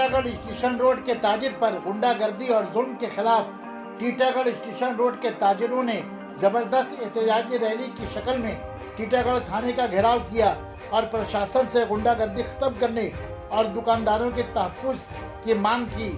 Titagarh station road के ताजिर पर गुंडागर्दी और जुल्म के खिलाफ टीटागढ़ स्टेशन रोड के ताजिरों ने जबरदस्त एहतजाजी रैली की शक्ल में टीटागढ़ थाने का घेराव किया और प्रशासन से गुंडागर्दी खत्म करने और दुकानदारों के तहफ्फुज़ की मांग की।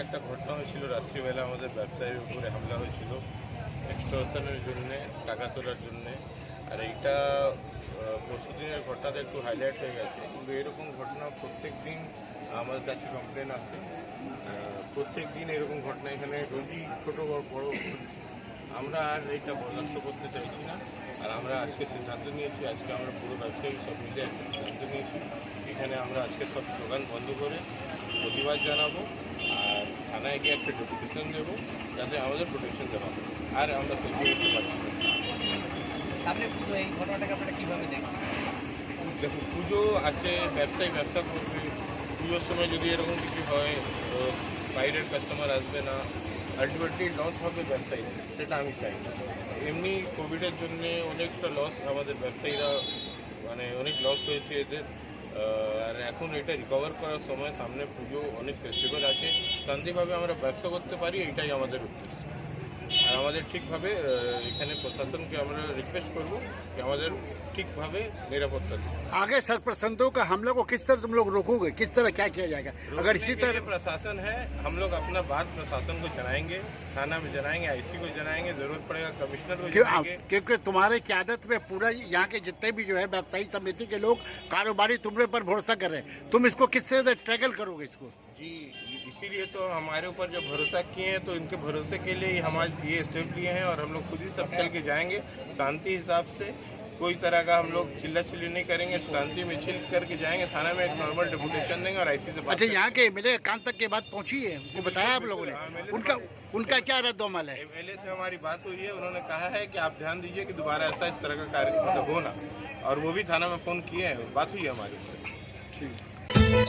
একটা ঘটনা হয়েছিল, রাত্রিবেলা আমাদের ব্যবসায়ীর উপরে হামলা হয়েছিল এক্সটর্শনের জন্য, টাকা তোলার জন্য। আর এইটা পরশুদিনের ঘটনাটা একটু হাইলাইট হয়ে গেছে, কিন্তু এরকম ঘটনা প্রত্যেক দিন আমাদের কাছে কমপ্লেন আসে। প্রত্যেক দিন এরকম ঘটনা এখানে রোজই ছোটো বড় আমরা আর এইটা বরদাস্ত করতে চাইছি না। আর আমরা আজকে সিদ্ধান্ত নিয়েছি, আজকে আমরা পুরো ব্যবসায়ী সব মিলে একটা সিদ্ধান্ত নিয়েছি, এখানে আমরা আজকে সব দোকান বন্ধ করে প্রতিবাদ জানাবো আর থানায় গিয়ে একটা ডেপুটেশন দেবো যাতে আমাদের প্রোটেকশন দেওয়া হবে। আর আমরা সহ্য করতে পারছি না। আপনি পুজো এই ঘটনাটাকে আপনারা কীভাবে দেখছেন? দেখুন, পুজো আছে, ব্যবসায়ী ব্যবসা করবে, পুজোর সময় যদি এরকম কিছু হয় তো বাইরের কাস্টমার আসবে না, আলটিমেটলি লস হবে ব্যবসায়ীদের, সেটা আমি চাই না। এমনি কোভিডের জন্যে অনেকটা লস আমাদের ব্যবসায়ীরা, মানে অনেক লস হয়েছে এদের। আর এখন এটা রিকভার করার সময়, সামনে পুজো, অনেক ফেস্টিভ্যাল আছে, শান্তিভাবে আমরা ব্যবসা করতে পারি, এটাই আমাদের উদ্দেশ্য। আর আমাদের ঠিকভাবে এখানে প্রশাসনকে আমরা রিকোয়েস্ট করব कि আমাদের ঠিকভাবে নিরাপত্তা দেয়। आगे सरपंचों का हमले को किस तरह तुम लोग रोकोगे, किस तरह क्या किया जाएगा? अगर इसी तरह प्रशासन है, हम लोग अपना बात प्रशासन को जनाएंगे, थाना में जनाएंगे, आईसी को जनाएंगे, जरूरत पड़ेगा कमिश्नर को जनाएंगे। क्योंकि तुम्हारे क़यादत में पूरा यहाँ के जितने भी जो है व्यवसायी समिति के लोग, कारोबारी तुम्हारे पर भरोसा कर रहे हैं, तुम इसको किस तरह ट्रैकल करोगे इसको? जी, इसीलिए तो हमारे ऊपर जब भरोसा किए हैं तो इनके भरोसे के लिए ही हम आज ये स्टेप लिए हैं। और हम लोग खुद ही सब चल के जाएंगे शांति हिसाब से, कोई तरह का हम लोग चिल्ला चिल्ली नहीं करेंगे, शांति में चिल करके जाएंगे, थाना में एक नॉर्मल डेपुटेशन देंगे और ऐसी से बात। अच्छा, यहाँ के एमएलए कान तक की बात पहुँची है, उनको बताया आप लोगों ने? उनका क्या रद्द-ओ-अमल है? एमएलए से हमारी बात हुई है, उन्होंने कहा है कि आप ध्यान दीजिए कि दोबारा ऐसा इस तरह का कार्य मतलब हो ना, और वो भी थाना में फ़ोन किए हैं, बात हुई है हमारी।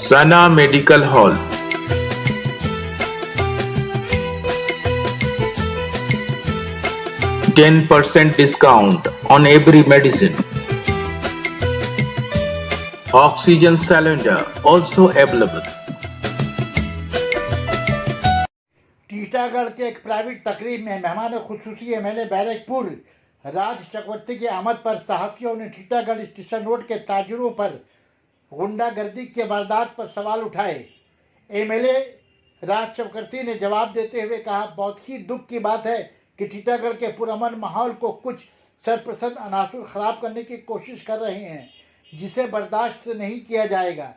Sana medical hall, 10% discount on every medicine. Oxygen cylinder also available. Titagarh के एक प्राइवेट तकरीब में मेहमान खुसूसी एमएलए बैरकपुर राज चक्रवर्ती की आमद पर सहाफियों ने टीटागढ़ स्टेशन रोड के ताजिरों पर गुंडागर्दी के वारदात पर सवाल उठाए। एमएलए राज चक्रवर्ती ने जवाब देते हुए कहा, बहुत ही दुख की बात है कि टीटागढ़ के पुरअमन माहौल को कुछ सरपसंद अनासुर खराब करने की कोशिश कर रहे हैं, जिसे बर्दाश्त नहीं किया जाएगा।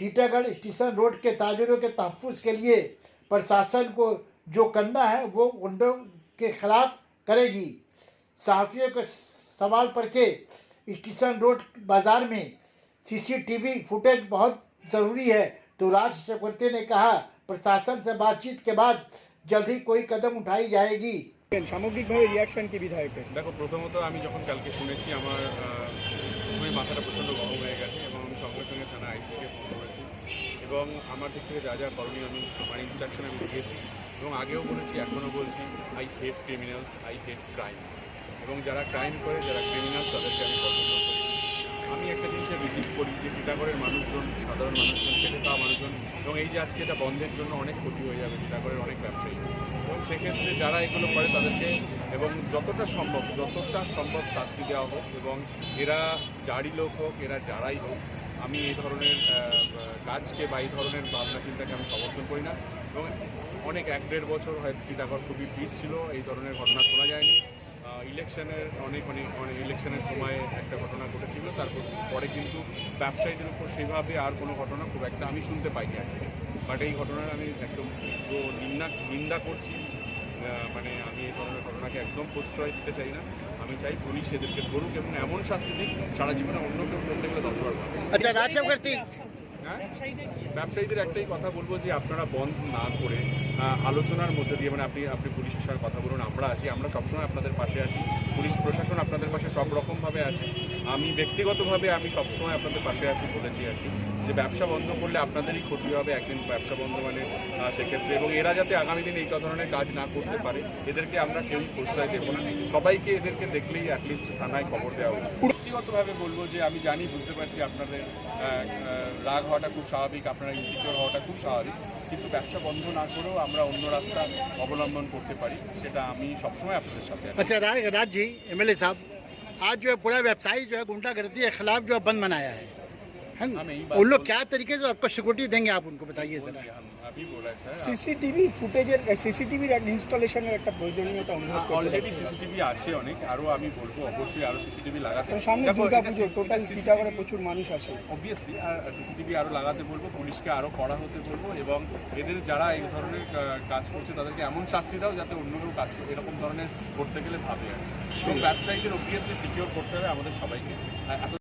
टीटागढ़ स्टेशन रोड के ताजिरों के तहफ्फुज़ के लिए प्रशासन को जो करना है वो गुंडों के खिलाफ करेगी। सहाफियों के सवाल पर के स्टेशन रोड बाजार में सीसीटीवी फुटेज बहुत ज़रूरी है, तो राज चक्रवर्ती ने कहा प्रशासन से बातचीत के बाद जल्द ही कोई कदम उठाई जाएगी। সামগ্রিকভাবে রিয়াকশন কি বিধায়কের? দেখো, প্রথমত আমি যখন কালকে শুনেছি আমার খুবই মাথাটা প্রচণ্ড গরম হয়ে গেছে এবং আমি সঙ্গে সঙ্গে থানা আইসিকে ফোন করেছি এবং আমার দিক থেকে যা যা করণীয় আমি আমার ইনস্ট্রাকশন আমি দিয়েছি এবং আগেও বলেছি, এখনও বলছি, I hate criminals, I hate crime. এবং যারা ক্রাইম করে, যারা ক্রিমিনাল, তাদেরকে আমি পছন্দ করি। আমি একটা জিনিসের রিলিজ করি যে টিটাগড়ের মানুষজন, সাধারণ মানুষজন, খেটে খাওয়া মানুষজন, এবং এই যে আজকে এটা বন্ধের জন্য অনেক ক্ষতি হয়ে যাবে টিটাগড়ের অনেক ব্যবসায়ী, এবং সেক্ষেত্রে যারা এগুলো করে তাদেরকে এবং যতটা সম্ভব শাস্তি দেওয়া হোক, এবং এরা যারই লোক হোক, এরা যারাই হোক, আমি এই ধরনের কাজকে বা এই ধরনের ভাবনা চিন্তাকে আমি সমর্থন করি না। এবং অনেক 1-1.5 বছর হয়তো টিটাগড় খুবই পিস ছিল, এই ধরনের ঘটনা শোনা যায়নি। ইলেকশনের অনেক ইলেকশনের সময় একটা ঘটনা ঘটেছিল, তারপর পরে কিন্তু ব্যবসায়ীদের উপর সেভাবে আর কোনো ঘটনা খুব একটা আমি শুনতে পাইনি আর কি। বাট এই ঘটনার আমি একদম তীব্র নিন্দা করছি। মানে আমি এই ধরনের ঘটনাকে একদম প্রশ্রয় দিতে চাই না। আমি চাই পুলিশ এদেরকে ধরুক এবং এমন শাস্তি দিক সারা জীবনে অন্য কেউ করতে গেলে 10 বার ভাবে। अच्छा राज चक्रवर्ती হ্যাঁ, ব্যবসায়ীদের একটাই কথা বলবো যে আপনারা বন্ধ না করে আলোচনার মধ্যে দিয়ে, মানে আপনি পুলিশের সঙ্গে কথা বলুন, আমরা আছি, আমরা সবসময় আপনাদের পাশে আছি, পুলিশ প্রশাসন আপনাদের পাশে সব রকমভাবে আছে। আমি ব্যক্তিগতভাবে আমি সবসময় আপনাদের পাশে আছি, বলেছি আর কি, যে ব্যবসা বন্ধ করলে আপনাদেরই ক্ষতি হবে একদিন ব্যবসা বন্ধ মানে সেক্ষেত্রে, এবং এরা যাতে আগামী দিন এই ধরনের কাজ না করতে পারে এদেরকে আমরা কেউই প্রশ্রয় দেবো না। সবাইকে এদেরকে দেখলেই অ্যাটলিস্ট থানায় খবর দেওয়া উচিত। ব্যক্তিগতভাবে বলবো যে আমি জানি, বুঝতে পারছি আপনাদের রাগ হওয়াটা খুব স্বাভাবিক, আপনারা ইনসিকিউর হওয়াটা খুব স্বাভাবিক, কিন্তু ব্যবসা বন্ধ না করেও আমরা অন্য রাস্তা অবলম্বন করতে পারি, সেটা আমি সবসময় আপনাদের সাথে আছি। अच्छा राज जी एमएलए साहब, आज जो है पूरा व्यवसायी जो है गुंडागर्दी के खिलाफ जो है बंद मनाया है हाँ, मैं यही बात उन लोग बोल- क्या तरीके से आपको सिक्योरिटी देंगे, आप उनको बताइए जरा। हम अभी बोला है सर, সিসিটিভি ফুটেজের সিসিটিভির ইনস্টলেশনের একটা প্রয়োজনীয়তা অনুভব করতে অলরেডি সিসিটিভি আছে অনেক, আরও আমি বলবো অবশ্যই আরও সিসিটিভি লাগাতে। কারণ সামনে দেখো, দুর্গা এটা পুজো, টোটাল CCTV টিটাগড়ে প্রচুর মানুষ আসে। অবভিয়াসলি আর সিসিটিভি আরও লাগাতে বলবো, পুলিশকে আরও কড়া হতে বলবো, এবং এদের যারা এই ধরনের কাজ করছে তাদেরকে এমন শাস্তি দাও যাতে অন্য কেউ কাজ এরকম ধরনের করতে গেলে ভাবে আর কি। এবং ব্যবসায়ীদের অবভিয়াসলি সিকিউর করতে হবে আমাদের সবাইকে। এত